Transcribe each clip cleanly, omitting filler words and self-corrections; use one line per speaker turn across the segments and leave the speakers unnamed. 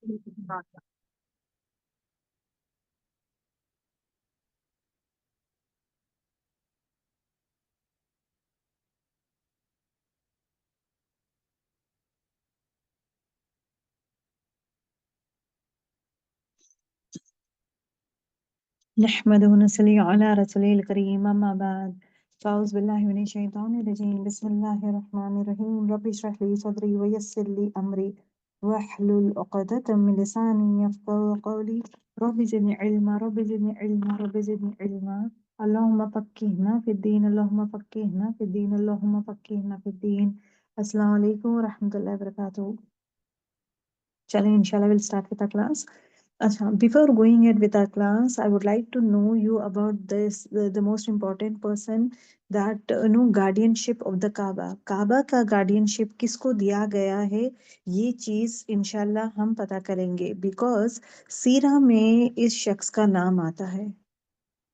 नहमदुहु व नसल्ली अला रसूलिल करीम अम्मा बाद फ़ाउज़ बिल्लाहि मिनश शैतानिर रजीम बिस्मिल्लाहिर रहमानिर रहीम रब्बि इश्रह ली सदरी व यस्सिर ली अमरी वहलुल उक़दतम मिन लिसानी यफ़क़हू क़ौली रब्बि ज़िदनी इल्मा अल्लाहुम्मा फ़क़्क़िहना फ़िद्दीन अल्लाहुम्मा फ़क़्क़िहना फ़िद्दीन अल्लाहुम्मा फ़क़्क़िहना फ़िद्दीन। अस्सलामु अलैकुम व रहमतुल्लाहि व बरकातुहू। चलें इंशाल्लाह we'll start with our class. अच्छा, before going ahead with our class, I would like to know you about the most important person that guardianship of the Kaaba. काबा का guardianship किसको दिया गया है, ये चीज इंशाल्लाह हम पता करेंगे because सीरा में इस शख्स का नाम आता है।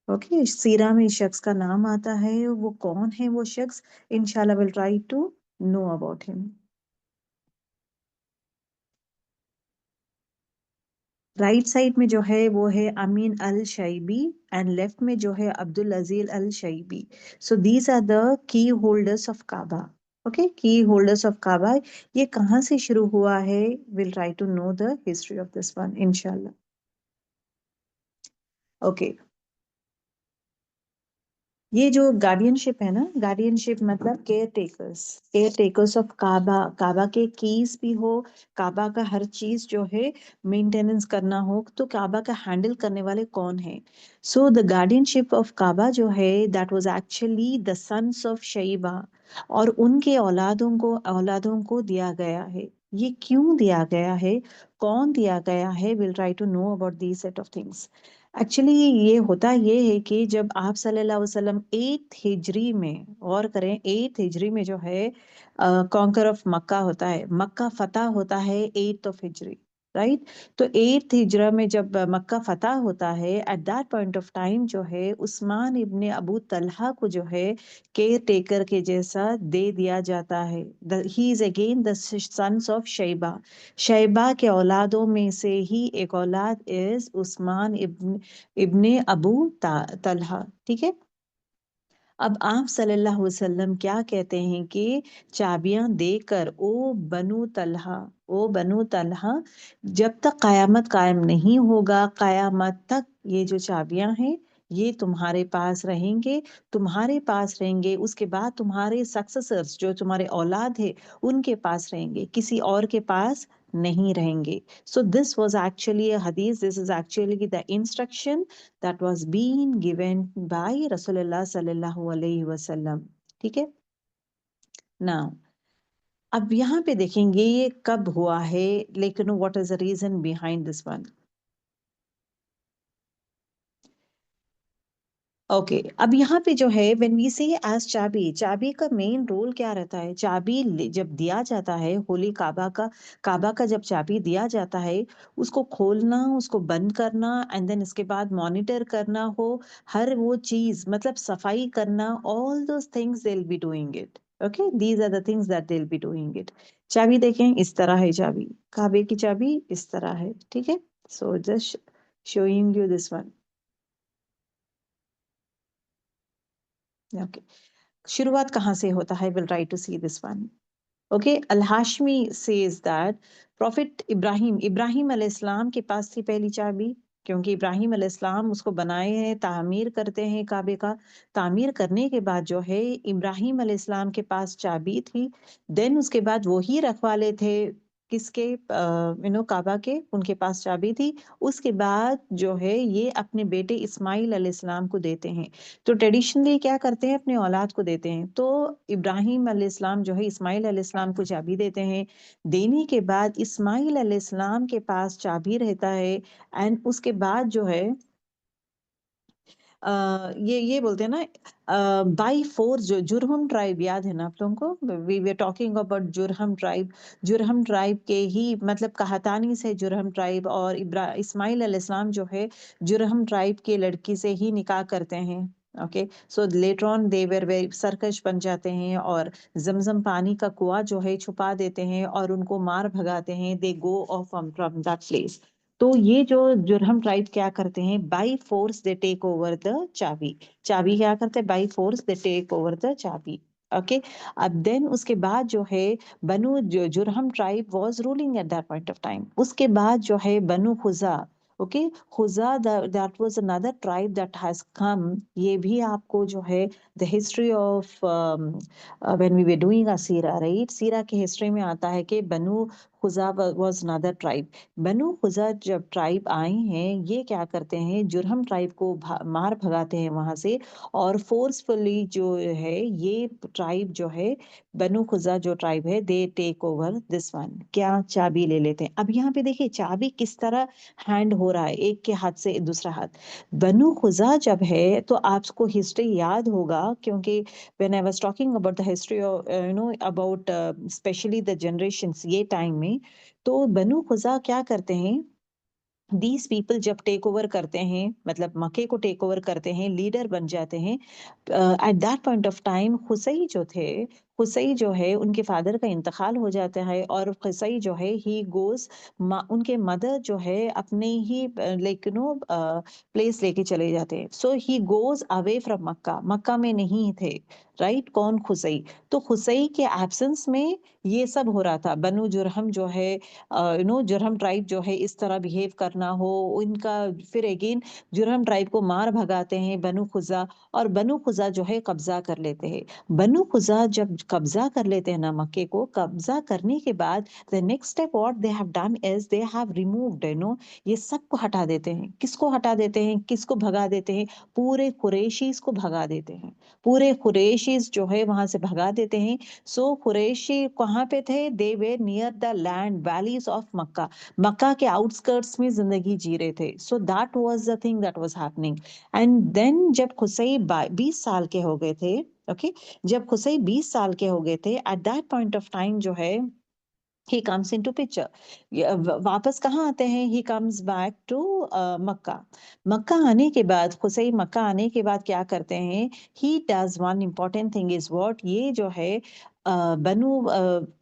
ओके, सीरा में इस शख्स का नाम आता है, वो कौन है वो शख्स, इंशाल्लाह we'll try to know about him. Right side में जो है वो है Amin al Shaibi and left में जो है Abdul Aziz al Shaibi. So these are the key holders of Kaaba. Okay, key holders of Kaaba. ये कहाँ से शुरू हुआ है, will try to know the history of this one इंशाल्लाह. ओके, ये जो गार्डियनशिप है ना, गार्डियनशिप मतलब caretakers of Kaaba. Kaaba के कीज भी हो, काबा का हर चीज जो है मेंटेनेंस करना हो, तो काबा का हैंडल करने वाले कौन है. So the guardianship of Kaaba जो है that was actually the sons of Shaiba, और उनके औलादों को दिया गया है. ये क्यों दिया गया है, कौन दिया गया है, will try to know about these set of things. Actually ये होता ये है कि जब आप सल्लल्लाहु अलैहि वसल्लम 8th हिजरी में, और करें 8th हिजरी में जो है कॉन्कर ऑफ मक्का होता है, मक्का फतह होता है 8th ऑफ हिजरी, राइट. तो 8th हिजरा में जब मक्का फतह होता है, eight that point of time जो है उस्मान इब्ने अबू तलहा को जो है केयर टेकर के जैसा दे दिया जाता है. He is again the sons of Shaiba. Shaiba के औलादों में से ही एक औलाद is Usman ibne Abu Talha. ठीक है. अब आप सल्लल्लाहु अलैहि वसल्लम क्या कहते हैं कि चाबियां देकर, ओ बनु तलहा, जब तक कयामत कायम नहीं होगा, कयामत तक ये जो चाबियां हैं ये तुम्हारे पास रहेंगे, तुम्हारे पास रहेंगे. उसके बाद तुम्हारे सक्सेसर्स जो तुम्हारे औलाद है उनके पास रहेंगे, किसी और के पास नहीं रहेंगे. So this was actually a hadith. This is actually the instruction that was being given by Rasulullah sallallahu alaihi wasallam. ठीक है. Now, अब यहाँ पे देखेंगे ये कब हुआ है, लेकिन what is the reason behind this one. Okay, अब यहाँ पे जो है व्हेन वी से एज चाबी, चाबी का मेन रोल क्या रहता है. चाबी जब दिया जाता है, होली काबा का जब चाबी दिया जाता है, उसको खोलना, उसको बंद करना, एंड देन इसके बाद मॉनिटर करना हो, हर वो चीज मतलब सफाई करना, all those things they will be doing it. Okay, these are the things that they will be doing it. चाबी देखें, इस तरह है चाबी, काबे की चाबी इस तरह है. ठीक है. So just showing you this one. Okay, शुरुआत कहाँ से होता है, will try to see this one. Okay, Al Hashmi says that prophet Ibrahim अलैहिस्सलाम के पास थी पहली चाबी, क्योंकि इब्राहिम अलैहिस्सलाम उसको बनाए हैं, तामीर करते हैं काबे का. तामीर करने के बाद जो है इब्राहिम अलैहिस्सलाम के पास चाबी थी. देन उसके बाद वो ही रखवाले थे किसके, काबा के, उनके पास चाबी थी. उसके बाद जो है ये अपने बेटे इस्माइल अलैहिस्सलाम को देते हैं. तो ट्रेडिशनली क्या करते हैं, अपने औलाद को देते हैं. तो इब्राहिम अलैहिस्सलाम जो है इस्माइल अलैहिस्सलाम को चाबी देते हैं. देने के बाद इस्माइल अलैहिस्सलाम के पास चाबी रहता है, एंड उसके बाद जो है ये बोलते हैं ना, बाई फोर्स, जो जुरहम ट्राइब याद है ना आप लोगों को, we were talking about Jurhum tribe. Jurhum tribe के ही मतलब कहातानी से जुरहम ट्राइब, और इस्माइल अलैहिस्सलाम जो है जुरहम ट्राइब के लड़की से ही निकाह करते हैं. Okay, so later on they were very सरकश बन जाते हैं और जमजम पानी का कुआं जो है छुपा देते हैं और उनको मार भगाते हैं, they go off from that place. तो ये जो जुरहम ट्राइब क्या करते हैं, by force they take over the चाबी। चाबी क्या करते हैं, by force they take over the चाबी। ओके, अब देन उसके बाद जो है Banu Jurhum tribe was ruling at that point of time. उसके बाद जो है Banu Khuza, okay, Khuza that was another tribe that has come. ये भी आपको जो है the history of when we were doing a सीरा, राइट, सीरा की हिस्ट्री में आता है कि Banu Khuza was another tribe. Banu Khuza जब ट्राइब आए हैं, ये क्या करते हैं, जुरहम ट्राइब को मार भगाते हैं वहां से, और फोर्सफुली जो है ये ट्राइब जो है, बनु खुजा जो ट्राइब है, they take over this one, क्या चाबी ले लेते हैं। अब यहाँ पे देखिए चाबी किस तरह हैंड हो रहा है, एक के हाथ से दूसरा हाथ। बनु खुजा जब है तो आपको हिस्ट्री याद होगा, क्योंकि when I was talking about the history of about specially the generations ये टाइम में, तो बनु खुजा क्या करते हैं, दीज पीपल जब टेक ओवर करते हैं, मतलब मक्के को टेक ओवर करते हैं, लीडर बन जाते हैं, at that point of time Qusai जो थे, हुसई जो है उनके फादर का इंतकाल हो जाता है, और हुसई जो है ही गोज, उनके मदर जो है अपने ही लाइक प्लेस लेके चले जाते हैं। सो ही गोज अवे फ्रॉम मक्का, मक्का में नहीं थे, राइट, कौन, खुसई। तो खुसई के एब्सेंस में ये सब हो रहा था। बनु जुरहम जो है, जुरहम ट्राइब जो है इस तरह बिहेव करना हो इनका, फिर अगेन जुरहम ट्राइब को मार भगाते हैं बनु खुजा, और बनु खुजा जो है कब्जा कर लेते हैं। बनु खुजा जब कब्जा कर लेते हैं ना मक्के को, कब्जा करने के बाद the next step what they have done is they have removed, ये सबको हटा देते हैं। किसको हटा देते हैं, किसको भगा देते हैं, पूरे कुरैशीज को भगा देते हैं। पूरे कुरैशीज जो है वहां से भगा देते हैं। सो कुरैशी कहाँ पे थे, they were near the land valleys of Mecca, Mecca के आउटस्कर्ट्स में जिंदगी जी रहे थे। So that was the thing that was happening. And then जब खुसई 20 साल के हो गए थे, ओके, जब खुसई 20 साल के हो गए थे, eight that point of time जो है he comes into picture। वापस कहाँ आते हैं, he comes back to मक्का। मक्का आने के बाद, खुसई मक्का आने के बाद क्या करते हैं, he does one important thing is what, ये जो है बनु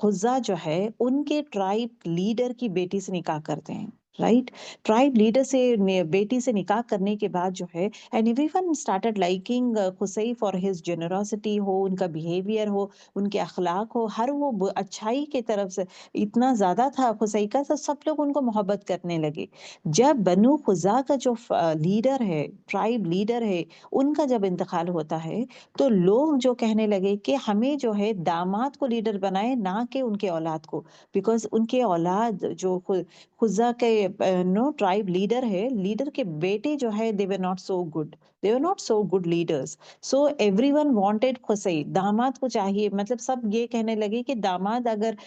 खुजा जो है उनके ट्राइब लीडर की बेटी से निकाह करते हैं, राइट। ट्राइब लीडर से बेटी से निकाह करने के बाद जो है, and everyone started liking Qusai for his generosity, हो उनका बिहेवियर हो, उनके अखलाक हो, हर वो अच्छाई की तरफ से इतना ज्यादा था खुसई का, तो सब लोग उनको मोहब्बत करने लगे। जब बनु खुजा का जो लीडर है, ट्राइब लीडर है, उनका जब इंतकाल होता है, तो लोग जो कहने लगे कि हमें जो है दामाद को लीडर बनाए, ना कि उनके औलाद को, बिकॉज उनके औलाद जो खुजा के नो ट्राइब लीडर है, लीडर के बेटे जो है, they were not so good, they were not so good leaders. So everyone wanted Qusai, दामाद को चाहिए, मतलब सब ये कहने लगे कि दामाद अगर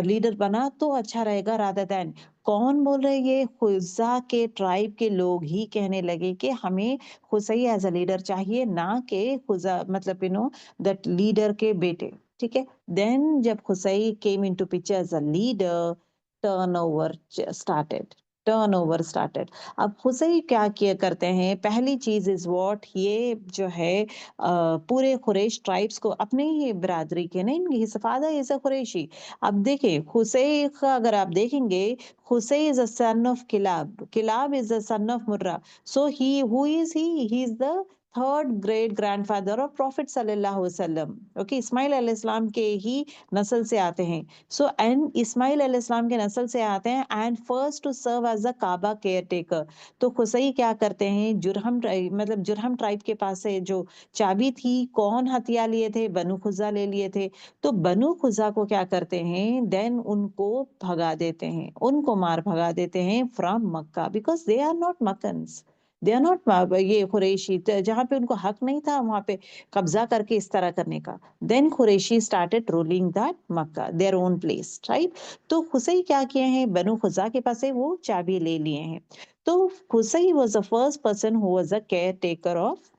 लीडर बना तो अच्छा रहेगा, रादर देन, कौन बोल रहे, ये खुजा के ट्राइब के लोग ही कहने लगे कि हमें खुसई एज अ लीडर चाहिए, ना कि खुजा, मतलब दैट लीडर के बेटे, ठीक है। देन जब Qusai came into picture as a leader, turnover started, turnover started. अब खुसई क्या किया करते हैं, पहली चीज इज व्हाट, ये जो है पूरे कुरैश ट्राइब्स को, अपने ही बिरादरी के नहीं, his father is a Quraishi. अब देखिए खुसई का अगर आप देखेंगे, Qusai is a son of Kilab, Kilab is a son of Murra. So he who is he is the third great grandfather of prophet सल्लल्लाहु अलैहि वसल्लम। ओके, इस्माइल अलैहिस्सलाम के ही नस्ल से आते हैं। सो एंड इस्माइल अलैहिस्सलाम के नस्ल से आते हैं, and first to serve as a Kaaba care taker. तो खुसई क्या करते हैं, जुरहम मतलब जुरहम ट्राइब के पास से जो चाबी थी, कौन हथिया लिए थे, बनु खुजा ले लिए थे। तो बनु खुजा को क्या करते हैं, देन उनको भगा देते हैं, उनको मार भगा देते हैं from Mecca, because they are not Meccans, they are not ये कुरैशी, जहां पे उनको हक नहीं था वहां पे कब्जा करके इस तरह करने का। Then Qureshi started ruling that Mecca, their own place, right. तो खुसई क्या किए हैं, बनु खुजा के पास से वो चाबी ले लिए हैं। तो Qusai was the first person who was a caretaker of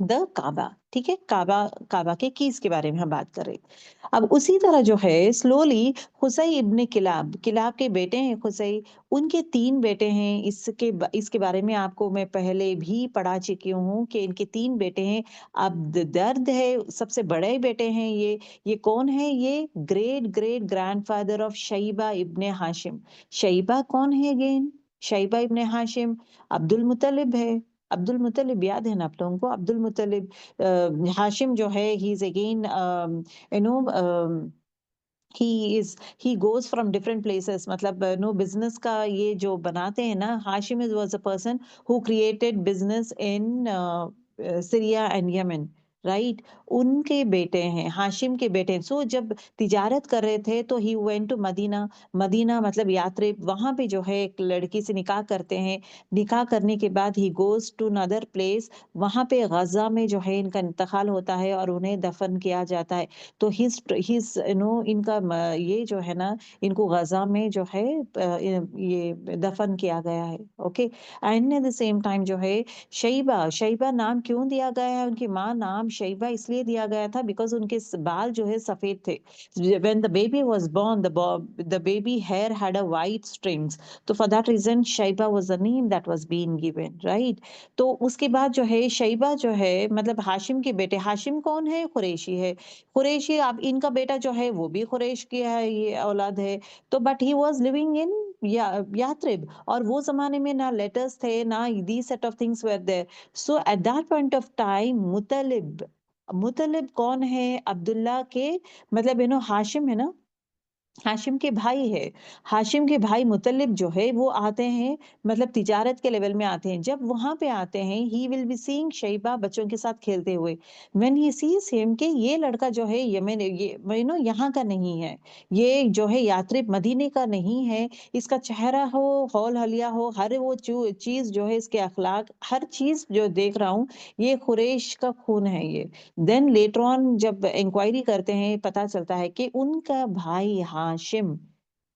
the Kaaba, ठीक है? काबा काबा के कीज के बारे में हम बात कर रहे हैं। अब उसी तरह जो है स्लोली खुसै इब्न किलाब, किलाब के बेटे हैं खुसै, उनके 3 बेटे हैं। इसके बारे में आपको मैं पहले भी पढ़ा चुकी हूँ कि इनके 3 बेटे हैं। अब्द दर्द है, सबसे बड़े बेटे हैं ये। ये कौन है? ये great great grandfather of Shaiba ibn Hashim. Shaiba कौन है again? Shaiba ibn Hashim Abdul Muttalib है। अब्दुल मुत्तलिब याद है ना आप लोगों को? अब्दुल मुत्तलिब हाशिम जो है he is again you know he goes from different places, मतलब नो बिजनेस का ये जो बनाते हैं ना, Hashim is was a person who created business in Syria and Yemen, right? उनके बेटे हैं, हाशिम के बेटे हैं। सो जब तिजारत कर रहे थे तो he went to Medina. Medina मतलब यात्रिब, वहां पे जो है एक लड़की से निकाह करते हैं। निकाह करने के बाद he goes to another place, वहां पे गजा में जो है इनका इंतकाल होता है और उन्हें दफन किया जाता है। तो हिज इनका ये जो है ना, इनको गजा में जो है ये दफन किया गया है। Okay, and eight the same time जो है शैबा, शैबा नाम क्यों दिया गया है? उनकी माँ नाम शैबा इसलिए दिया गया था बिकॉज उनके बाल जो है सफेद थे। When the baby was born, the baby hair had a white strings, तो for that reason Shaiba was the name that was been given, right? तो उसके बाद जो है शैबा जो है मतलब हाशिम के बेटे, हाशिम कौन है? कुरैशी है। कुरैशी, अब इनका बेटा जो है वो भी कुरैश की है, ये औलाद है। तो but he was living in Yathrib, और वो जमाने में ना लेटर्स थे ना the set of things were there. So at that point of time Muttalib, Muttalib कौन है? अब्दुल्ला के मतलब हाशिम है ना, हाशिम के भाई है। हाशिम के भाई मुतल्लिब जो है वो आते हैं, मतलब तिजारत के लेवल में आते हैं। जब वहां पे आते हैं he will be seeing Shaiba बच्चों के साथ खेलते हुए। व्हेन ही सीज हिम के ये लड़का जो है यमन, ये यहाँ का नहीं है, ये जो है यात्रिब मदीने का नहीं है। इसका चेहरा हो, हौल हलिया हो, हर वो चीज जो है, इसके अखलाक, हर चीज जो देख रहा हूँ, ये कुरैश का खून है ये। देन लेटर ऑन जब इंक्वायरी करते हैं पता चलता है कि उनका भाई हाशिम,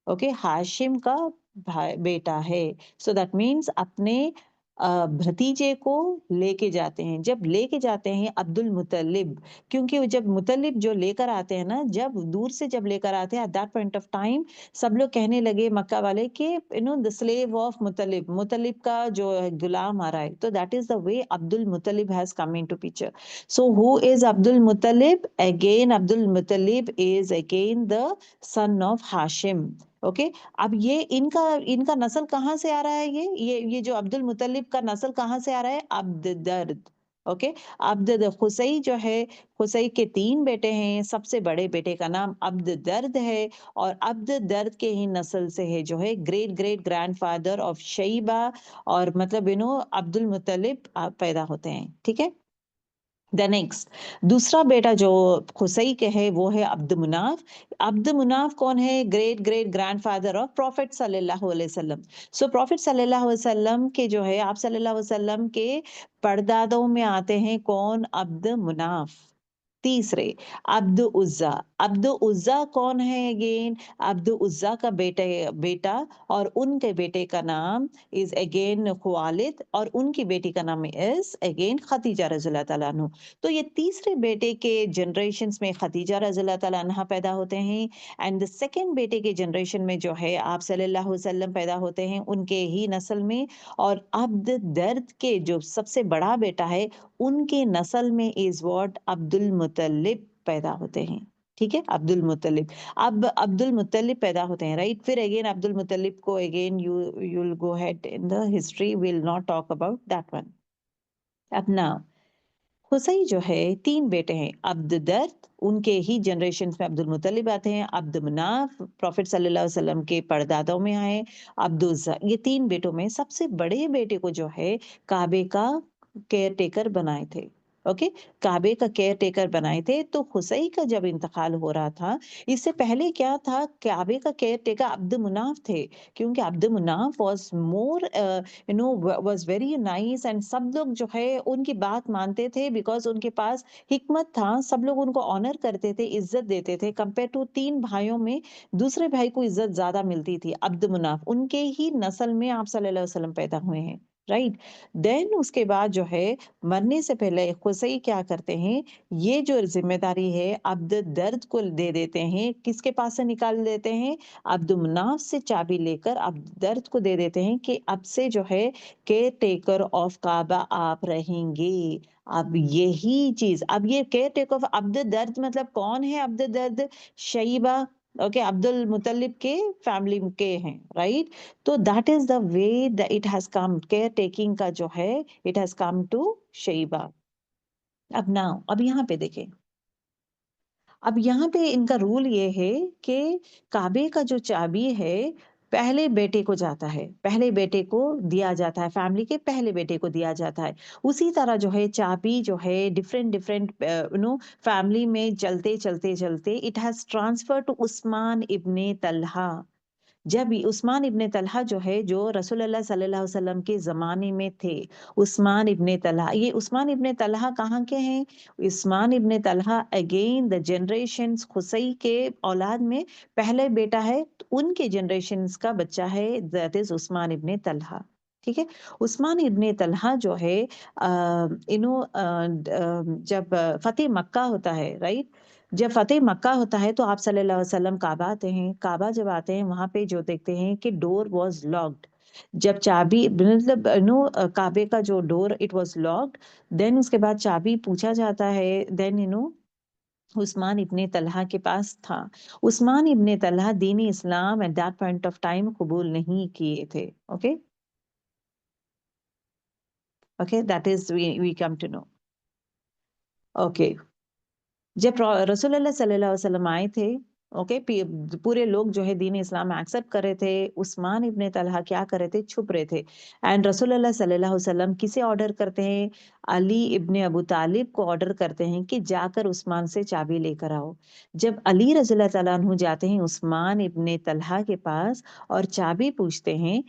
ओके, हाशिम का भाई बेटा है। सो दैट मीन्स अपने भतीजे को लेके जाते हैं। जब लेके जाते हैं अब्दुल मुतलिब, क्योंकि वो जब मुतलिब जो लेकर आते हैं ना, जब दूर से जब लेकर आते हैं at that point of time सब लोग कहने लगे मक्का वाले कि द स्लेव ऑफ मुतलिब, मुतलिब का जो गुलाम आ रहा है। तो that is the way Abdul मुतलिब has come into picture. So who is Abdul Muttalib? Again, Abdul Muttalib is again the son of Hashim. Okay, अब ये इनका इनका नस्ल कहाँ से आ रहा है? ये जो अब्दुल मुतलिब का नस्ल कहाँ से आ रहा है? अब्द दर्द। ओके, अब्द खुसई जो है, खुसई के 3 बेटे हैं। सबसे बड़े बेटे का नाम अब्द दर्द है, और अब्द दर्द के ही नस्ल से है जो है great great grandfather of Shaiba, और मतलब अब्दुल मुतलिब पैदा होते हैं। ठीक है, द नेक्स्ट दूसरा बेटा जो खुसई के है वो है अब्द मुनाफ। अब्द मुनाफ कौन है? Great great grandfather of prophet सल्लल्लाहु अलैहि वसल्लम। सो प्रॉफिट सल्लल्लाहु अलैहि वसल्लम के जो है, आप सल्लल्लाहु अलैहि वसल्लम के परदादों में आते हैं कौन? अब्द मुनाफ। तीसरे अब्द उज्जा। अब्द उज्जा कौन है? अगेन अब्द उज्जा का बेटा, और उनके बेटे का नाम इज अगेन खुवालिद, और उनकी बेटी का नाम इज अगेन खदीजा रज़ियल्लाहु ताला अन्हु। तो ये तीसरे बेटे के जनरेशन्स में खदीजा रज़ियल्लाहु ताला अन्हा पैदा होते हैं, एंड द सेकंड बेटे के जनरेशन में जो है आप सल्लल्लाहु अलैहि वसल्लम पैदा होते हैं, उनके ही नस्ल में। और अब्द दर्द के जो सबसे बड़ा बेटा है, उनके नस्ल में इज व्हाट अब्दुल मुतल्लिब पैदा होते हैं। ठीक है, अब्दुल मुतल्लिब। अब अब्दुल मुतल्लिब पैदा होते हैं, राइट? फिर अगेन अब्दुल मुतल्लिब को again you will go head in the history, will not talk about that one. अब ना हुसैन जो है 3 बेटे हैं। अब्द दर्द, उनके ही जनरेशन में अब्दुल मुतलिब आते हैं। अब्द मनाफ प्रॉफिट सल्लल्लाहु अलैहि वसल्लम के परदादों में आए। अब्दुल्जा, ये 3 बेटों में सबसे बड़े बेटे को जो है काबे का केयर टेकर बनाए थे। ओके, काबे का केयर टेकर बनाए थे। तो हुसैन का जब इंतकाल हो रहा था, इससे पहले क्या था, काबे का केयर टेकर अब्द मुनाफ थे, क्योंकि Abd Manaf was more was very nice, and सब लोग जो है उनकी बात मानते थे बिकॉज उनके पास हिकमत था। सब लोग उनको ऑनर करते थे, इज्जत देते थे। कंपेयर टू 3 भाइयों में दूसरे भाई को इज्जत ज्यादा मिलती थी। अब्द मुनाफ, उनके ही नस्ल में आप सल्लल्लाहु अलैहि वसल्लम पैदा हुए हैं। राइट। देन उसके बाद जो है मरने से पहले खुसई क्या करते हैं, ये जो जिम्मेदारी है अब्द दर्द को दे देते हैं, किसके पास से निकाल देते हैं, अब्द मुनाफ से चाबी लेकर अब्द दर्द को दे देते हैं कि अब से जो है केयर टेकर ऑफ काबा आप रहेंगे। अब यही चीज, अब ये केयर टेकर ऑफ अब्द दर्द मतलब कौन है अब्द दर्द, शैबा, ओके, अब्दुल मुतलिब के फैमिली के हैं, राइट। तो that is the way that it has come, care taking का जो है it has come to Sheba. अब नाउ अब यहाँ पे देखें, अब यहाँ पे इनका रूल ये है कि काबे का जो चाबी है पहले बेटे को जाता है, पहले बेटे को दिया जाता है, फैमिली के पहले बेटे को दिया जाता है। उसी तरह जो है चाबी जो है डिफरेंट डिफरेंट फैमिली में चलते चलते चलते it has transfer to Usman ibne Talha. जब उस्मान इब्ने तलहा जो है, जो रसूलुल्लाह सल्लल्लाहु अलैहि वसल्लम के ज़माने में थे, उस्मान इब्ने तलहा, ये उस्मान इब्ने तलहा कहाँ के हैं? Usman ibne Talha again the generations खुसई के औलाद में पहले बेटा है, तो उनके जनरेशंस का बच्चा है, that is Usman ibne Talha. ठीक है? उस्मान इब्ने तलहा जो है जब फतेह मक्का होता है, राइट? जब फतेह मक्का होता है तो आप सल्लल्लाहु अलैहि वसल्लम काबा आते हैं, काबा जब आते हैं वहां पे जो देखते हैं कि डोर वाज लॉक्ड। जब चाबी मतलब काबे का जो door it was locked, then उसके बाद चाबी पूछा जाता है, देन उस्मान इब्ने तलहा के पास था। उस्मान इब्ने तलहा दीन Islam at that point of time कबूल नहीं किए थे। Okay, okay, that is we come to know. Okay, जब रसूलुल्लाह सल्लल्लाहु अलैहि वसल्लम आए थे, ओके, पूरे लोग जो है दीन इस्लाम एक्सेप्ट कर रहे थे, उस्मान इब्ने तलहा क्या कर रहे थे, छुप रहे थे। एंड रसूलुल्लाह सल्लल्लाहु अलैहि वसल्लम किसे ऑर्डर करते हैं, अली इब्ने अबू तालिब को ऑर्डर करते हैं कि जाकर उस्मान से चाबी लेकर आओ। जब अली रज़ियल्लाहु ताला अन्हु जाते हैं उस्मान इब्ने तलहा के पास और चाबी पूछते हैं,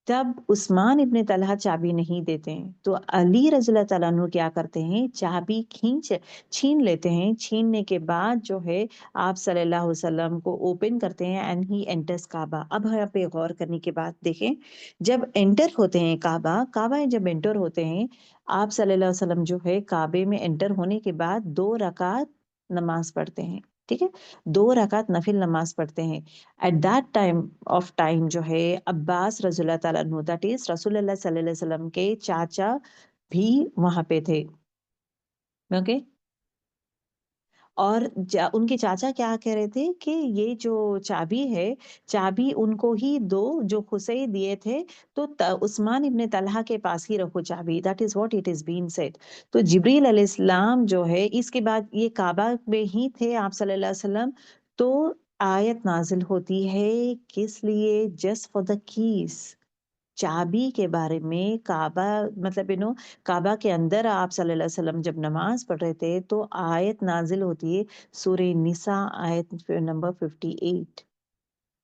तब उस्मान इब्ने तलहा चाबी नहीं देते हैं, तो अली रज़ियल्लाहु ताला अन्हु क्या करते हैं, चाबी छीन लेते हैं। छीनने के बाद जो है आप सल्लल्लाहु अलैहि वसल्लम को ओपन करते हैं एंड ही एंटर्स काबा। अब यहाँ पे गौर करने की बात देखें, जब एंटर होते हैं काबा, काबा में जब एंटर होते हैं आप सल्लल्लाहु अलैहि वसल्लम जो है काबे में एंटर होने के बाद 2 रकात नमाज पढ़ते हैं। ठीक है, 2 रकात नफिल नमाज पढ़ते हैं। At that time of time जो है अब्बास रज़ियल्लाहु ताला अन्हु, दैट इज रसूलुल्लाह सल्लल्लाहु अलैहि वसल्लम के चाचा भी वहां पे थे। ओके, और उनके चाचा क्या कह रहे थे कि ये जो चाबी है, चाबी उनको ही दो जो खुसई दिए थे, तो उस्मान इब्ने तलहा के पास ही रखो चाबी, that is what it is been said. तो जिब्रील अलैहिस्सलाम जो है इसके बाद ये काबा में ही थे आप सल्लल्लाहु अलैहि वसल्लम, तो आयत नाजिल होती है, किस लिए, जस्ट फॉर द कीज, चाबी के बारे में। काबा मतलब काबा के अंदर आप सल्लल्लाहु अलैहि वसल्लम जब नमाज पढ़ रहे थे तो आयत नाजिल होती है, सूरह निसा आयत number 58।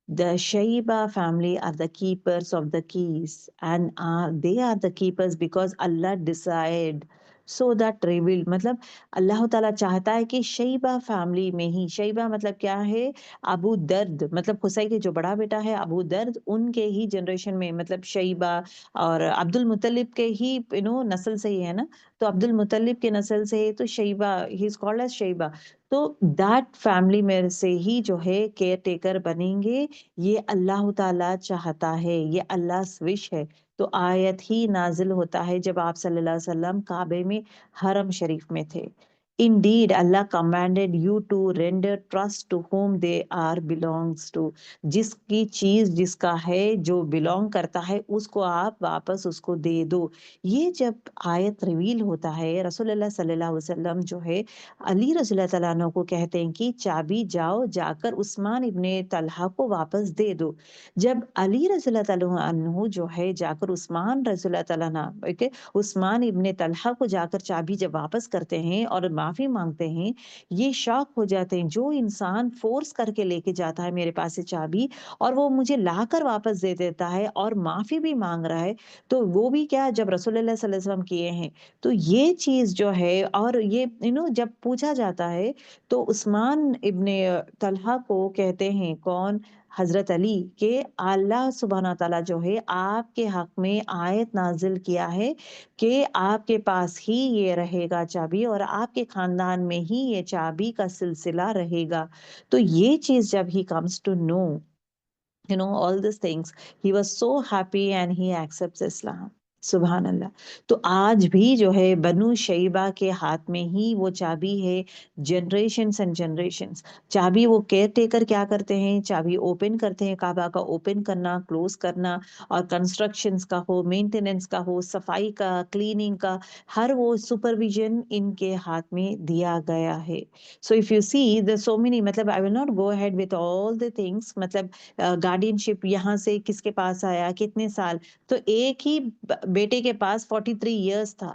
The Shaiba family are the keepers of the keys, and they are the keepers because Allah desired so that revealed, मतलब अल्लाह ताला चाहता है कि शैबा फैमिली में ही, शैबा मतलब क्या है, अबू दर्द मतलब खुसै के जो बड़ा बेटा है अबू दर्द, उनके ही जनरेशन में, मतलब शैबा और अब्दुल मुत्तलिब के ही नस्ल से ही है ना, तो अब्दुल मुत्तलिब के नस्ल से है, तो Shaiba he is called as Shaiba. तो दैट फैमिली में से ही जो है केयर टेकर बनेंगे, ये अल्लाह ताला चाहता है, ये अल्लाह विश है। तो आयत ही नाजिल होता है जब आप सल्लल्लाहु अलैहि वसल्लम काबे में हरम शरीफ में थे। Indeed, Allah commanded you to render trust to whom they are belongs to. जिसकी चीज जिसका है, जो बिलोंग करता है, उसको आप वापस उसको दे दो। ये जब आयत रिवील होता है, रसूलुल्लाह सल्लल्लाहु अलैहि वसल्लम जो है अली रज़ियल्लाहु ताला अन्हु को कहते हैं कि चाबी जाओ जाकर उस्मान इब्ने तलहा को वापस दे दो। जब अली रज़ियल्लाहु ताला अन्हु जो है जाकर उस्मान रज़ियल्लाहु ताला अन्हु उस्मान इब्ने तलहा को जाकर चाबी जब वापस करते हैं और माफी मांगते हैं, ये शॉक हो जाते हैं, जो इंसान फोर्स करके लेके जाता है मेरे पास से चाबी और वो मुझे लाकर वापस दे देता है और माफी भी मांग रहा है, तो वो भी क्या जब रसूलुल्लाह सल्लल्लाहु अलैहि वसल्लम किए हैं। तो ये चीज जो है, और ये जब पूछा जाता है तो उस्मान इब्ने तलहा को कहते हैं कौन, हजरत अली के अल्लाह सुब्हाना ताला जो है आपके हक में आयत नाजिल किया है कि आपके पास ही ये रहेगा चाबी और आपके खानदान में ही ये चाबी का सिलसिला रहेगा। तो ये चीज जब he comes to know all these things, he was so happy and he accepts Islam. सुबहान अल्लाह। तो आज भी जो है बनु शैबा के हाथ में ही वो चाबी है, जनरेशन्स एंड जनरेशन्स। चाबी वो केयर टेकर क्या करते हैं, चाबी ओपन करते हैं, काबा का ओपन करना, क्लोज करना, और कंस्ट्रक्शंस का हो, मेंटेनेंस का हो, सफाई का, क्लीनिंग का, हर वो सुपरविजन इनके हाथ में दिया गया है। So if you see the so many, मतलब I will not go ahead with all the things, मतलब गार्डियनशिप यहाँ से किसके पास आया, कितने साल, तो एक ही बेटे के पास 43 इयर्स था।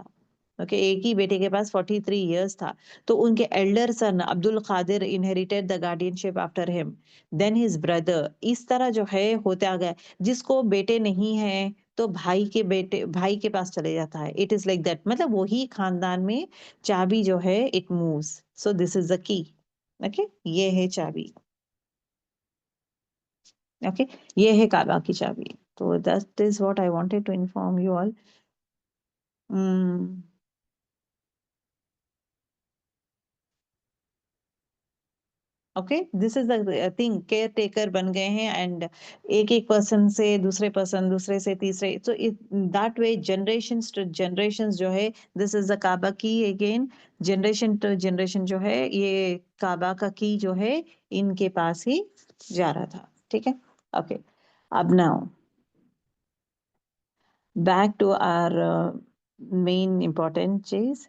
ओके, एक ही बेटे के पास 43 इयर्स था। तो उनके elder son Abdul Qadir inherited the guardianship after him, then his brother, इस तरह जो है होते आ गया। जिसको बेटे नहीं है तो भाई के बेटे, भाई के पास चले जाता है। इट इज लाइक दैट, मतलब वही खानदान में चाबी जो है it moves. So this is the key. Okay, ये है चाबी। ओके, ये है काबा की चाबी। तो that is what I wanted to inform you all. Okay, this is the thing, care taker बन गए हैं, एंड एक एक पर्सन से दूसरे पर्सन, दूसरे से तीसरे, so that way generations to generations जो है, दिस इज द काबा की अगेन। जनरेशन टू जनरेशन जो है ये काबा का की जो है इनके पास ही जा रहा था। ठीक है, ओके। अब now back to our main important chase.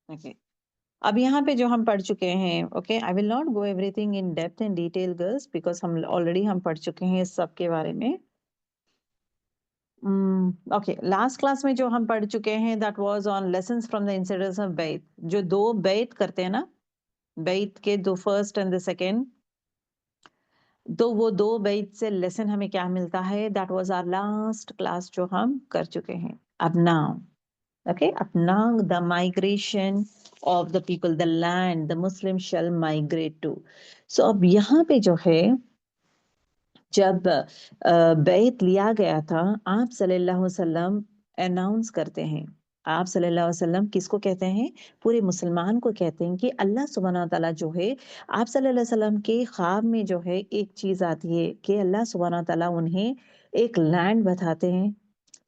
Okay. अब यहाँ पे जो हम पढ़ चुके हैं, okay, I will not go everything in depth and detail girls, because हम ऑलरेडी हम पढ़ चुके हैं इस सब के बारे में। ओके, लास्ट क्लास में जो हम पढ़ चुके हैं that was on lessons from the incidents of बैत। जो दो बैत करते हैं ना, बैत के दो, फर्स्ट एंड द सेकेंड, तो वो दो बैत से लेसन हमें क्या मिलता है, that was our last class जो हम कर चुके हैं। अब now, okay, up now the migration of the people, the land the Muslims shall migrate to. So अब यहाँ पे जो है, जब बैत लिया गया था, आप सल्लल्लाहु अलैहि वसल्लम अनाउंस करते हैं। आप सल्लल्लाहु अलैहि वसल्लम किसको कहते हैं, पूरे मुसलमान को कहते हैं कि अल्लाह सुब्हाना ताला जो है, आप सल्लल्लाहु अलैहि वसल्लम के ख्वाब में जो है एक चीज आती है कि अल्लाह सुब्हाना ताला उन्हें एक लैंड बताते हैं।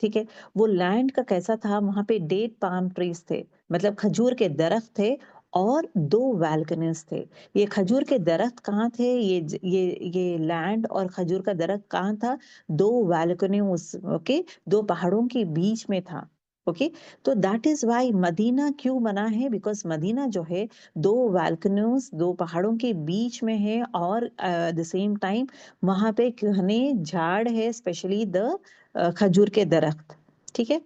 ठीक है, वो लैंड का कैसा था, वहां पे डेट पाम ट्रीज थे, मतलब खजूर के दरख्त थे, और दो बालकनीज थे। ये खजूर के दरख्त कहाँ थे, ये लैंड और खजूर का दरख्त कहाँ था, दो बालकनी उस, ओके, दो पहाड़ों के बीच में था। ओके, तो दैट इज वाई मदीना क्यों बना है, बिकॉज मदीना जो है दो बालकनीज, दो पहाड़ों के बीच में है, और द सेम टाइम वहां पे घने झाड़ है, स्पेशली द खजूर के दरख्त। ठीक है,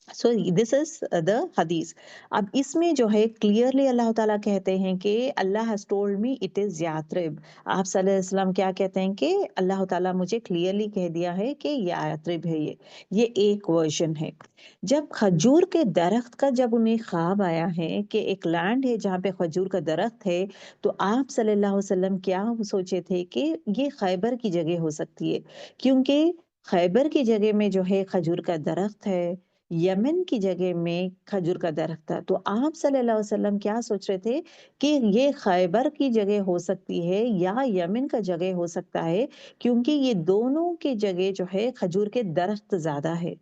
सो दिस इज द हदीस। अब इसमें जो है क्लियरली अल्लाह ताला कहते हैं कि Allah has told me it is Yathrib. आप सल्लल्लाहु अलैहि वसल्लम क्या कहते हैं कि अल्लाह ताला मुझे क्लियरली कह दिया है कि यात्रिब है ये एक वर्जन है। जब खजूर के दरख्त का जब उन्हें ख्वाब आया है कि एक लैंड है जहाँ पे खजूर का दरख्त है, तो आप सल्लल्लाहु अलैहि वसल्लम क्या सोचे थे कि ये खैबर की जगह हो सकती है, क्योंकि खैबर की जगह में जो है खजूर का दरख्त है, यमन की जगह में खजूर का दरख्त था। तो आप सल्लल्लाहु अलैहि वसल्लम क्या सोच रहे थे कि ये खैबर की जगह हो सकती है या यमन का जगह हो सकता है, क्योंकि ये दोनों की जगह जो है खजूर के दरख्त ज्यादा है।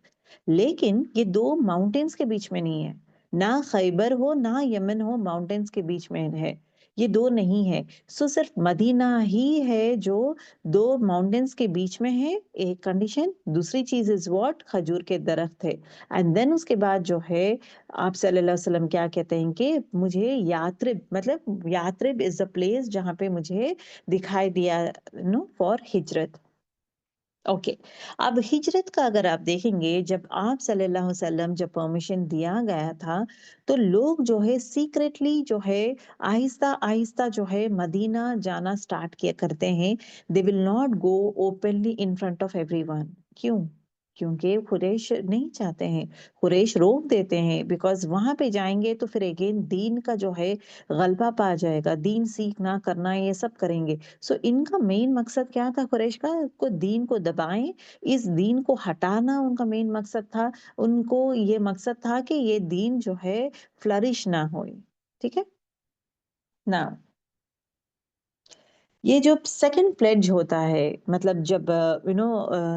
लेकिन ये दो माउंटेन्स के बीच में नहीं है, ना खैबर हो ना यमन हो, माउंटेन्स के बीच में है, ये दो नहीं है। सो सिर्फ मदीना ही है जो दो माउंटेन्स के बीच में है, एक कंडीशन। दूसरी चीज इज व्हाट, खजूर के दरख्त है। एंड देन उसके बाद जो है आप सल्लल्लाहु अलैहि वसल्लम क्या कहते हैं कि मुझे यात्रिब, मतलब यात्रिब इज द प्लेस जहाँ पे मुझे दिखाई दिया, नो, फॉर हिजरत। ओके, अब हिजरत का अगर आप देखेंगे, जब आप सल्लल्लाहु अलैहि वसल्लम जब परमिशन दिया गया था, तो लोग जो है सीक्रेटली जो है आहिस्ता आहिस्ता जो है मदीना जाना स्टार्ट किया करते हैं। They will not go openly in front of everyone. क्यों? क्योंकि कुरैश नहीं चाहते हैं, कुरैश रोक देते हैं, बिकॉज़ वहाँ पे जाएँगे तो फिर अगेन दीन का जो है गलबा पा जाएगा, दीन सीखना, करना ये सब करेंगे। सो इनका मेन मकसद क्या था कुरैश का? को दीन को दबाएँ, इस दीन को हटाना उनका मेन मकसद था। उनको ये मकसद था कि ये दीन जो है फ्लरिश ना होए, ठीक है? नाउ ये जो सेकंड प्लेड्ज होता है, मतलब जब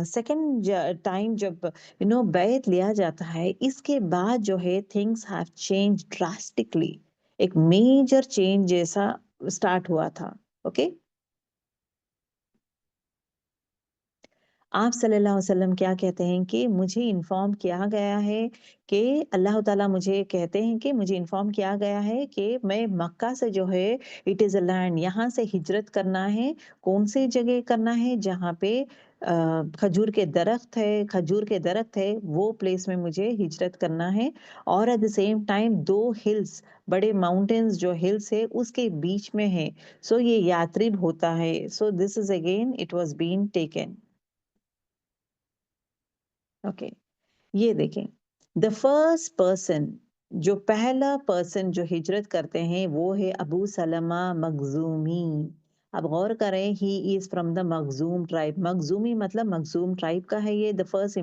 सेकंड टाइम जब बैत लिया जाता है, इसके बाद जो है थिंग्स हैव चेंज ड्रास्टिकली। एक मेजर चेंज जैसा स्टार्ट हुआ था। ओके, आप सल्लल्लाहु अलैहि वसल्लम क्या कहते हैं कि मुझे इन्फॉर्म किया गया है कि अल्लाह ताला मुझे कहते हैं कि मुझे इन्फॉर्म किया गया है कि मैं मक्का से जो है इट इज़ अ लैंड, यहाँ से हिजरत करना है। कौन सी जगह करना है? जहाँ पे खजूर के दरख्त है, खजूर के दरख्त है, वो प्लेस में मुझे हिजरत करना है। और एट द सेम टाइम दो हिल्स, बड़े माउंटेन्स जो हिल्स है उसके बीच में है। सो ये यात्रिब होता है। So this is again it was been taken. Okay, ये देखें, द फर्स्ट पर्सन, जो पहला पर्सन जो हिजरत करते हैं वो है अबू सलमा मखजूमी। अब गौर करें, he is from the Makhzum tribe. Makhzumi मतलब मखजूम ट्राइब का है ये। The first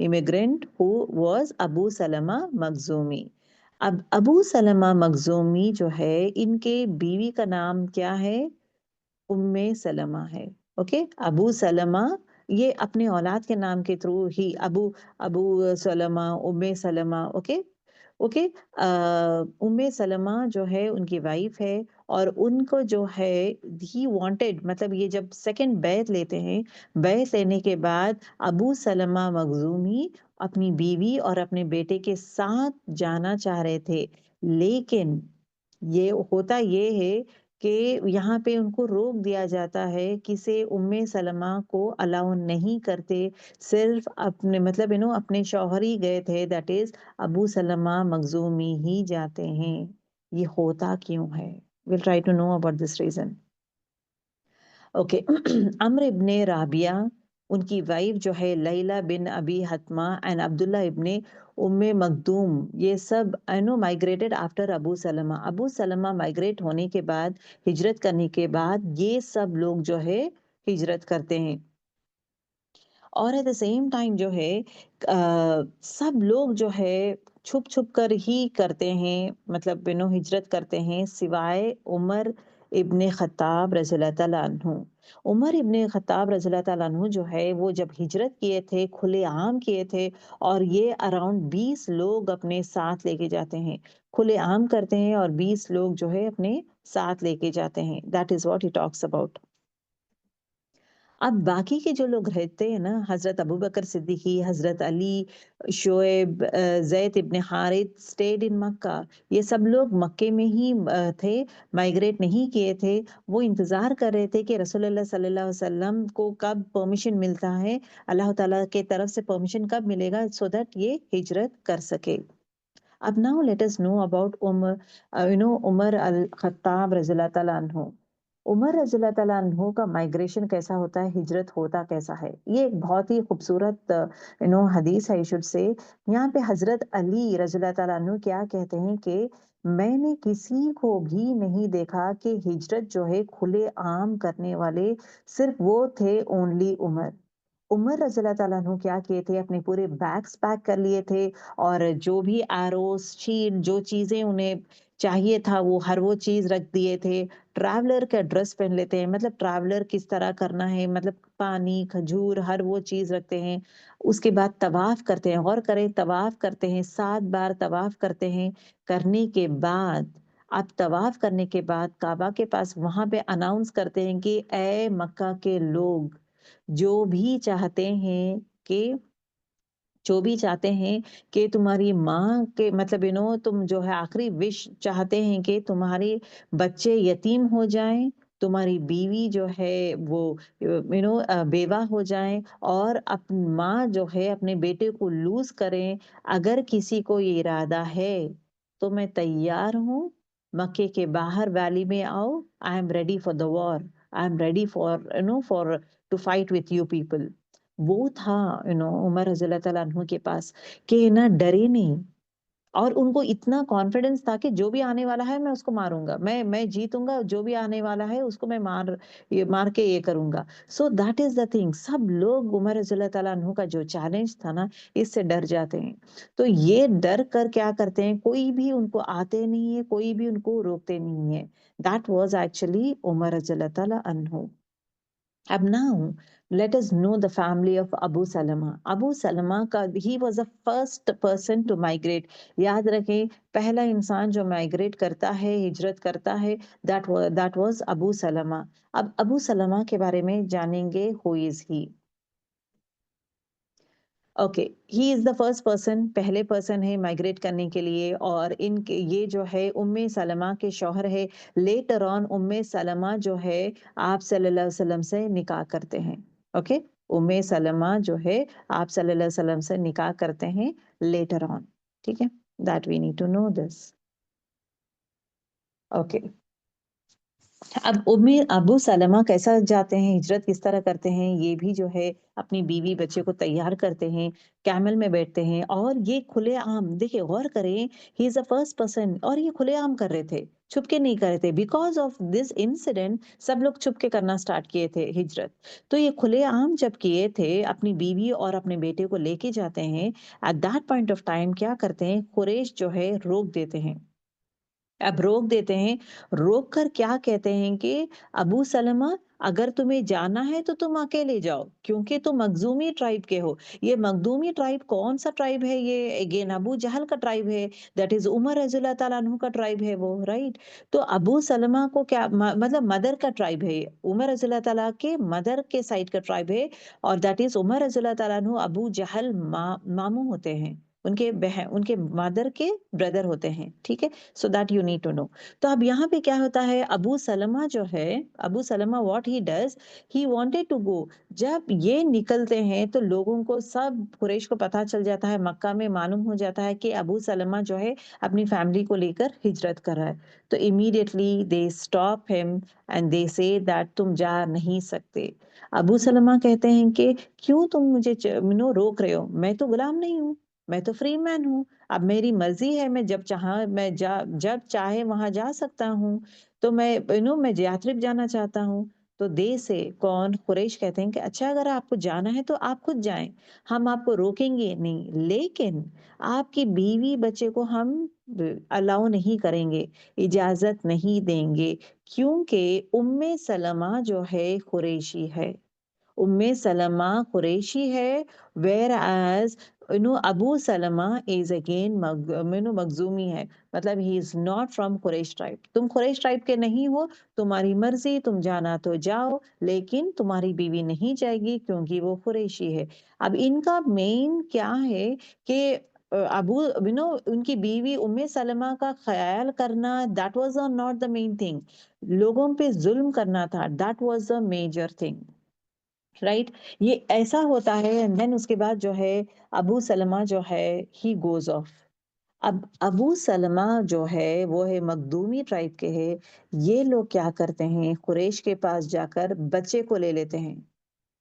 immigrant who was Abu Salama Makhzumi. अब अबू सलमा मखजूमी जो है, इनके बीवी का नाम क्या है? उम्मे सलमा है। ओके, अबू सलमा, ये अपने औलाद के नाम के थ्रू ही Abu Abu Salama, Umme Salma. Okay, okay. Umme Salama जो है उनकी वाइफ है, और उनको जो है ही वांटेड, मतलब ये जब सेकंड बैत लेते हैं, बैत लेने के बाद अबू सलमा मखजूमी अपनी बीवी और अपने बेटे के साथ जाना चाह रहे थे। लेकिन ये होता ये है कि यहाँ पे उनको रोक दिया जाता है, किसे उम्मे सलमा को अलाउ नहीं करते। सिर्फ अपने, मतलब अपने शौहर ही गए थे, that is Abu Salama Makhzumi ही जाते हैं। ये होता क्यों है? Will try to know about this reason. Okay, Amr ibne Rabia, उनकी वाइफ जो है Laila bin Abi Hatma and Abdullah ibne Umme Makhdum, ये सब migrated after Abu Salama. Abu Salama migrate होने के बाद, हिजरत करने के बाद, ये सब लोग जो है हिजरत करते हैं। और एट द सेम टाइम जो है सब लोग जो है छुप छुप कर ही करते हैं, मतलब हिजरत करते हैं, सिवाय उमर इब्ने खत्ताब रज़ियल्लाहु ताला अन्हु। उमर इब्ने खत्ताब रज़ियल्लाहु ताला अन्हु जो है, वो जब हिजरत किए थे, खुलेआम किए थे, और ये अराउंड 20 लोग अपने साथ लेके जाते हैं। खुलेआम करते हैं और 20 लोग जो है अपने साथ लेके जाते हैं। That is what he talks about. अब बाकी के जो लोग रहते हैं ना, हज़रत अबू बकर सिद्दीकी, हज़रत अली, शोएब, ज़ैद इब्न हारिथ स्टेड इन मक्का। ये सब लोग मक्के में ही थे, माइग्रेट नहीं किए थे। वो इंतज़ार कर रहे थे कि रसूलुल्लाह सल्लल्लाहु अलैहि वसल्लम को कब परमिशन मिलता है, अल्लाह ताला के तरफ से परमिशन कब मिलेगा, सो दैट ये हिजरत कर सके। अब now let us know about Umar al Khattab रज़ियल्लाहु ताला अन्हु। उमर रज़ियल्लाहु ताला अन्हु का माइग्रेशन कैसा होता है, हिजरत होता कैसा है? ये एक बहुत ही खूबसूरत हदीस है, आई शुड से। यहाँ पे हज़रत अली रज़ियल्लाहु ताला अन्हु क्या कहते हैं कि मैंने किसी को भी नहीं देखा कि हिजरत जो है खुले आम करने वाले सिर्फ वो थे, ओनली उमर। उमर रज़ियल्लाहु ताला अन्हु क्या किए थे, अपने पूरे बैग्स पैक कर लिए थे, और जो भी एरोस, शील्ड, जो चीज़ें उन्हें चाहिए था, वो हर वो चीज़ रख दिए थे। ट्रैवलर का ड्रेस पहन लेते हैं, मतलब ट्रैवलर किस तरह करना है, मतलब पानी, खजूर, हर वो चीज़ रखते हैं। उसके बाद तवाफ़ करते हैं, गौर करें, तवाफ़ करते हैं, 7 बार तवाफ़ करते हैं। करने के बाद, अब तवाफ़ करने के बाद काबा के पास वहाँ पे अनाउंस करते हैं कि ऐ मक्का के लोग, जो भी चाहते हैं कि जो भी चाहते हैं कि तुम्हारी माँ के, मतलब तुम जो है आखिरी विश चाहते हैं कि तुम्हारे बच्चे यतीम हो जाएं, तुम्हारी बीवी जो है वो बेवा हो जाएं, और अपनी माँ जो है अपने बेटे को लूज करें। अगर किसी को ये इरादा है तो मैं तैयार हूँ, मक्के के बाहर वैली में आओ। I am ready for the war, I am ready for for to fight with you people. वो था उमर रज़ियल्लाहु ताला अन्हु के पास कि ना डरे नहीं और उनको इतना कॉन्फिडेंस था कि जो भी आने वाला है मैं उसको मारूँगा। मैं जीतूँगा, जो भी आने वाला है उसको मैं मार के ये करूँगा। So that is the thing, सब लोग उमर रज़ियल्लाहु ताला अन्हु का जो चैलेंज था ना, इससे डर जाते हैं। तो ये डर कर क्या करते हैं, कोई भी उनको आते नहीं है, कोई भी उनको रोकते नहीं है। दैट वाज़ एक्चुअली उमर रज़ियल्लाहु ताला अन्हु। अब now let us know the family of Abu Salama. Abu Salama का he was the first person to migrate. याद रखें, पहला इंसान जो माइग्रेट करता है, हिजरत करता है, that was अबू सलमा। अब अबू सलमा के बारे में जानेंगे, who is he? Okay, he is the first person, पहले पर्सन है माइग्रेट करने के लिए, और इनके ये जो है उम्मे सलमा के शौहर है। लेटर ऑन उम्मे सलमा जो है आप सल्लल्लाहु अलैहि वसल्लम से निकाह करते हैं। ओके, उम्मे सलमा जो है आप सल्लल्लाहु अलैहि वसल्लम से निकाह करते हैं लेटर ऑन। ठीक है, that we need to know this. Okay, अब उम्मे अबू सलमा कैसा जाते हैं, हिजरत किस तरह करते हैं, ये भी जो है अपनी बीवी बच्चे को तैयार करते हैं, कैमल में बैठते हैं, और ये खुलेआम, देखिए गौर करें, he is the first person, और ये खुलेआम कर रहे थे, छुप के नहीं कर रहे थे। बिकॉज ऑफ दिस इंसिडेंट सब लोग छुप के करना स्टार्ट किए थे हिजरत। तो ये खुलेआम जब किए थे, अपनी बीवी और अपने बेटे को लेके जाते हैं, at that point of time क्या करते हैं, कुरैश जो है रोक देते हैं। अब रोक देते हैं, रोक कर क्या कहते हैं कि अबू सलमा, अगर तुम्हें जाना है तो तुम अकेले जाओ, क्योंकि तुम मखजूमी ट्राइब के हो। ये मखदूमी ट्राइब कौन सा ट्राइब है, ये अगेन अबू जहल का ट्राइब है, दैट इज उमर रज़ियल्लाहु ताला अन्हु का ट्राइब है वो, राइट। तो अबू सलमा को क्या मतलब मदर का ट्राइब है ये, उमर रज़ियल्लाहु ताला के मदर के साइड का ट्राइब है, और दैट इज उमर रज़ियल्लाहु ताला अन्हु अबू जहल मामू होते हैं, उनके बहन, उनके मदर के ब्रदर होते हैं। ठीक है, so that you need to know. तो अब यहाँ पे क्या होता है, अबू सलमा जो है, Abu Salma what he does, he wanted to go. जब ये निकलते हैं तो लोगों को, सब कुरैश को पता चल जाता है, मक्का में मालूम हो जाता है कि अबू सलमा जो है अपनी फैमिली को लेकर हिजरत कर रहा है। तो immediately they stop him and they say that तुम जा नहीं सकते। अबू सलमा कहते हैं कि क्यों तुम मुझे रोक रहे हो, मैं तो गुलाम नहीं हूँ, मैं तो फ्री मैन हूँ। अब मेरी मर्जी है, मैं जब चाहा मैं जा जब चाहे वहां जा सकता हूँ। तो मैं यात्रिब जाना चाहता हूँ। तो दे से कौन, कुरैश कहते हैं कि अच्छा, अगर आपको जाना है तो आप खुद जाएं, हम आपको रोकेंगे नहीं, लेकिन आपकी बीवी बच्चे को हम अलाउ नहीं करेंगे, इजाजत नहीं देंगे, क्योंकि उम्मे सलमा जो है कुरैशी है, उम्मे सलमा कुरैशी है, whereas Abu Salma is again Makhzumi है, मतलब he is not from Quraish tribe. तुम कुरैश ट्राइब के नहीं हो, तुम्हारी मर्जी, तुम जाना तो जाओ, लेकिन तुम्हारी बीवी नहीं जाएगी क्योंकि वो कुरैशी है। अब इनका मेन क्या है कि अबू उनकी बीवी उम्मे सलमा का ख्याल करना, that was not the main thing. लोगों पे जुल्म करना था, that was the major thing, right. ये ऐसा होता है, एंड देन उसके बाद जो है अबू सलमा जो है ही गोज ऑफ। अब अबू सलमा जो है वो है मखदूमी ट्राइब के है। ये लोग क्या करते हैं, कुरैश के पास जाकर बच्चे को ले लेते हैं,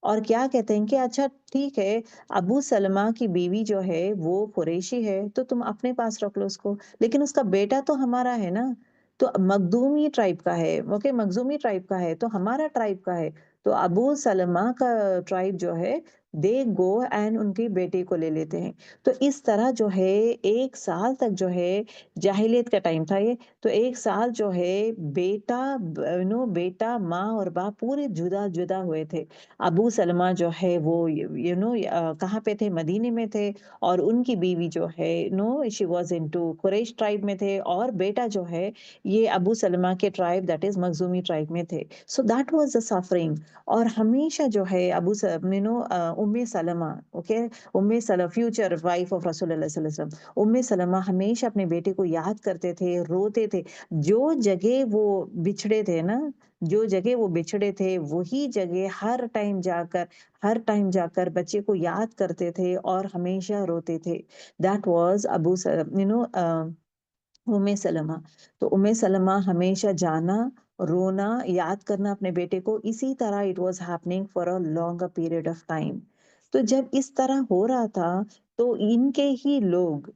और क्या कहते हैं कि अच्छा ठीक है, अबू सलमा की बीवी जो है वो कुरैशी है, तो तुम अपने पास रख लो उसको, लेकिन उसका बेटा तो हमारा है ना। तो मखदूमी ट्राइब का है, ओके, मखजूमी ट्राइब का है, तो हमारा ट्राइब का है। तो अबू सलमा का ट्राइब जो है, दे गो एंड उनकी बेटी को ले लेते हैं। तो इस तरह जो है 1 साल तक जो है, जाहिलियत का टाइम था ये, तो 1 साल जो है बेटा, बेटा, माँ और बाप पूरे जुदा जुदा हुए थे। अबू सलमा जो है वो कहाँ पे थे, मदीने में थे, और उनकी बीवी जो है she was into Quraysh tribe में थे, और बेटा जो है ये अबू सलमा के tribe, that is Makhzumi tribe में थे। So that was the suffering. और हमेशा जो है Umme Salma, okay, Umme Salma future wife of रसूलुल्लाह सल्लल्लाहु अलैहि वसल्लम, उम्मे सलमा हमेशा अपने बेटे को याद करते थे, रोते थे। जो जगह वो बिछड़े थे ना, जो जगह वो बिछड़े थे, वही जगह हर टाइम जाकर बच्चे को याद करते थे और हमेशा रोते थे। दैट वाज उम्मे सलमा। तो उम्मे सलमा हमेशा जाना, रोना, याद करना अपने बेटे को, इसी तरह it was happening for a longer period of time. तो जब इस तरह हो रहा था तो इनके ही लोग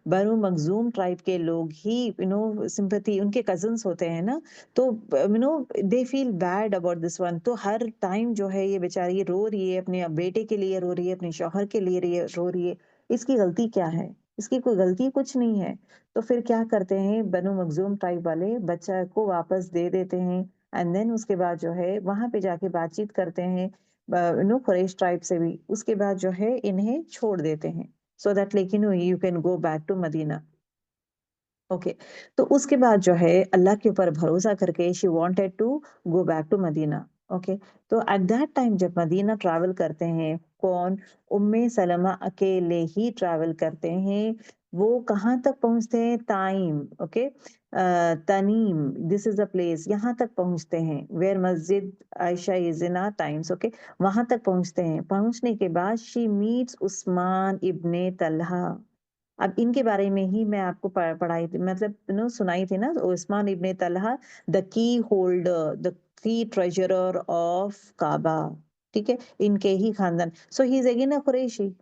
बनु मखजूम ट्राइब के लोग ही सिंपैथी, उनके कजन्स होते हैं ना, तो they feel bad about this one. तो हर टाइम जो है ये बेचारी रो रही है, अपने बेटे के लिए रो रही है, अपने शौहर के लिए रो रही है। इसकी गलती क्या है? इसकी कोई गलती कुछ नहीं है। तो फिर क्या करते हैं बनु मखजूम ट्राइब वाले, बच्चा को वापस दे देते हैं। एंड देन उसके बाद जो है वहां पे जाके बातचीत करते हैं कुरैश ट्राइब से भी। उसके बाद जो है इन्हें छोड़ देते हैं, सो दैट लेकिन you can go back to Medina. Okay. तो उसके बाद जो है अल्लाह के ऊपर भरोसा करके she wanted to go back to Medina. Okay. तो एट दैट टाइम जब मदीना ट्रैवल करते हैं, कौन? उम्मे सलमा अकेले ही ट्रैवल करते हैं। वो कहाँ तक पहुंचते हैं? Time. Okay. Taneem, this is a place, यहाँ तक पहुंचते हैं where Masjid Aisha is in times. Okay. वहां तक पहुंचते हैं। पहुंचने के बाद she meets Usman ibne Talha. अब इनके बारे में ही मैं आपको पढ़ाई थी, मतलब सुनाई थी ना, Usman ibne Talha, the key holder, the key treasurer of Kaaba. ठीक है, इनके ही खानदान। So he is again a Qureshi.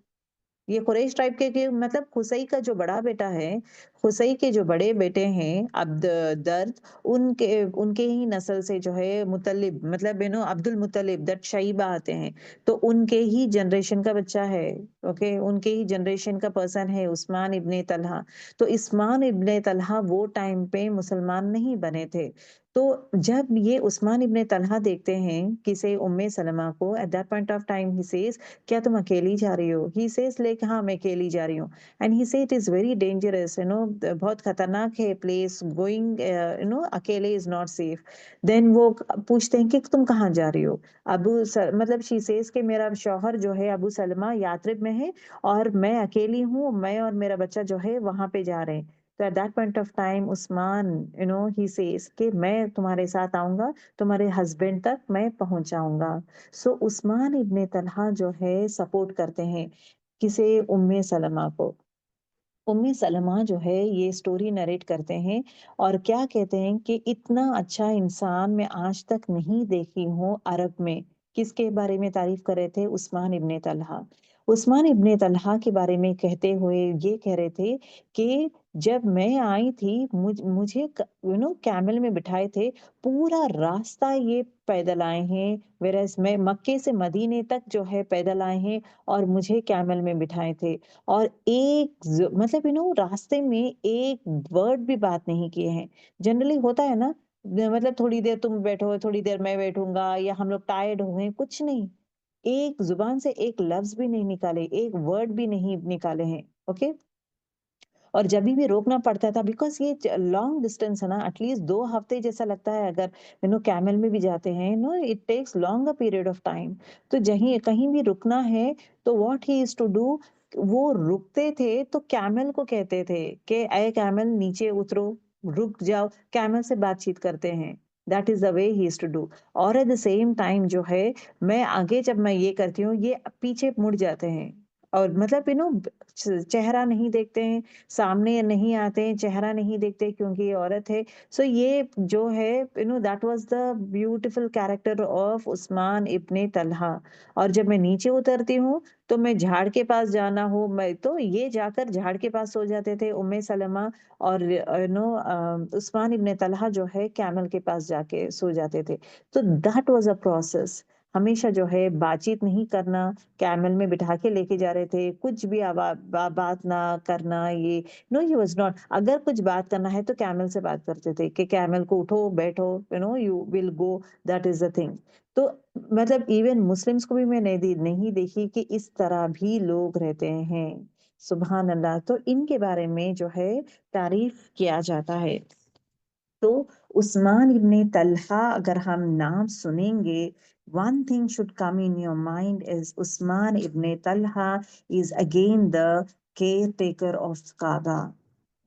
ये कुरैश टाइप के मतलब खुसई का जो बड़ा बेटा है, खुसई के जो बड़े बेटे हैं अब्द दर्द, उनके उनके ही नस्ल से जो है मुतलिब, मतलब अब्दुल मुतलिब दैट शैबा आते हैं। तो उनके ही जनरेशन का बच्चा है। ओके, उनके ही जनरेशन का पर्सन है उस्मान इब्ने तलहा। तो उस्मान इब्ने तलहा वो टाइम पे मुसलमान नहीं बने थे। तो जब ये उस्मान इब्ने तलहा देखते हैं किसे, उम्मे सलमा को, eight that point of time he says, क्या तुम अकेली जा रही हो? ही सेज लाइक, हाँ मैं अकेली जा रही हूँ। एंड ही से इट इज वेरी डेंजरस, बहुत खतरनाक है प्लेस, गोइंग अकेले इज नॉट सेफ। देन वो पूछते हैं कि तुम कहाँ जा रही हो? मतलब शी सेज कि मेरा शौहर जो है अबू सलमा यात्रिब में है, और मैं अकेली हूँ, मैं और मेरा बच्चा जो है वहां पे जा रहे हैं। तो at that point of time Usman he says कि मैं तुम्हारे साथ आऊंगा, तुम्हारे हस्बैंड तक मैं पहुंच जाऊंगा। सो उस्मान इब्ने तलहा जो है सपोर्ट करते हैं किसे? उम्मे सलमा को। उम्मे सलमा जो है ये स्टोरी नरेट करते हैं और क्या कहते हैं कि इतना अच्छा इंसान मैं आज तक नहीं देखी हूँ अरब में। किसके बारे में तारीफ कर रहे थे? उस्मान इब्ने तलहा। उस्मान इब्ने तलहा के बारे में कहते हुए ये कह रहे थे कि जब मैं आई थी मुझे कैमल में बिठाए थे, पूरा रास्ता ये पैदल आए हैं, वेरस मैं मक्के से मदीने तक जो है पैदल आए हैं, और मुझे कैमल में बिठाए थे। और मतलब रास्ते में एक वर्ड भी बात नहीं किए हैं। जनरली होता है ना, मतलब थोड़ी देर तुम बैठो, थोड़ी देर मैं बैठूंगा, या हम लोग टायर्ड हुए, कुछ नहीं। एक जुबान से एक लफ्ज भी नहीं निकाले, एक वर्ड भी नहीं निकाले हैं। ओके। और जब भी रोकना पड़ता था, बिकॉज ये लॉन्ग डिस्टेंस है ना, एटलीस्ट 2 हफ्ते जैसा लगता है अगर कैमल में भी जाते हैं, it takes long a period of time. तो जहीं कहीं भी रुकना है तो what he is to do, वो रुकते थे तो कैमल को कहते थे कि अय कैमल नीचे उतरो, रुक जाओ, कैमल से बातचीत करते हैं। That is the way he is to do. और एट द सेम टाइम जो है, मैं आगे जब मैं ये करती हूँ, ये पीछे मुड़ जाते हैं, और मतलब चेहरा नहीं देखते हैं, सामने नहीं आते हैं, चेहरा नहीं देखते क्योंकि ये औरत है। सो ये जो है that was the beautiful character of Usman ibne Talha. और जब मैं नीचे उतरती हूँ तो मैं झाड़ के पास जाना हो, मैं तो ये जाकर झाड़ के पास सो जाते थे उम्मे सलमा, और उस्मान इब्ने तलहा जो है कैमल के पास जाके सो जाते थे। तो दैट वाज अ प्रोसेस। हमेशा जो है बातचीत नहीं करना, कैमल में बिठा के लेके जा रहे थे, कुछ भी बात ना करना, ये नो ही वाज नॉट। अगर कुछ बात करना है तो कैमल से बात करते थे कि कैमल को उठो, बैठो, you will go, that is the thing. तो मतलब इवन मुस्लिम्स को भी मैं नहीं देखी कि इस तरह भी लोग रहते हैं। सुभान अल्लाह। तो इनके बारे में जो है तारीफ किया जाता है। तो उस्मान इब्ने तलहा अगर हम नाम सुनेंगे, one thing should come in your mind is Usman ibn Talha is again the caretaker of Kaaba,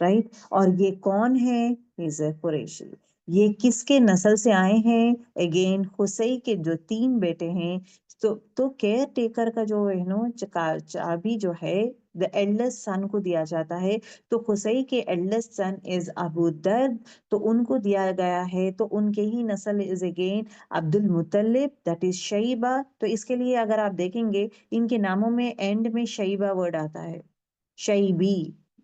right? और ये कौन है? He's a Qureshi. ये किसके नस्ल से आए हैं? अगेन हुसै के जो 3 बेटे हैं। तो केयर टेकर का जो चाबी जो है, द एल्डेस्ट सन को दिया जाता है। तो कुसई के एल्डेस्ट सन इज अबू दर्द, तो उनको दिया गया है, तो उनके ही नस्ल is again Abdul मुत्तलिब, that is Shaiba. तो इसके लिए अगर आप देखेंगे इनके नामों में एंड में शैबा वर्ड आता है, shabby,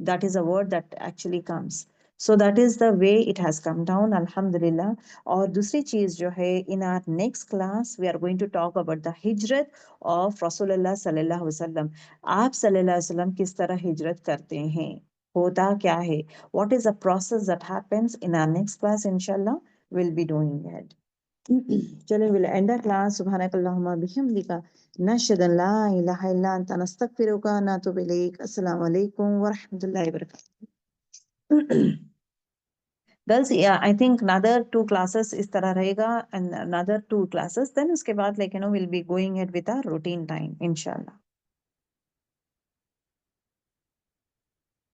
that is a word that actually comes. So that is the way it has come down, alhamdulillah. और दूसरी चीज जो है, in our next class we are going to talk about the hijrat of Rasulullah sallallahu alaihi wasallam. आप सल्लल्लाहु अलैहि वसल्लम किस तरह हिजरत करते हैं, होता क्या है, what is the process that happens, in our next class inshallah we'll be doing it. चलो we'll end our class. सुब्हानकल्लाहुम्मा बिहम्दिका नशहदु अन ला इलाहा इल्ला अंता नस्तगफिरुका व नतूबु इलैक। अस्सलामु अलैकुम व रहमतुल्लाहि व बरकातहू। Girls, yeah, I think another 2 classes इस तरह रहेगा, and another 2 classes, then उसके बाद we'll be going ahead with our routine time, inshallah.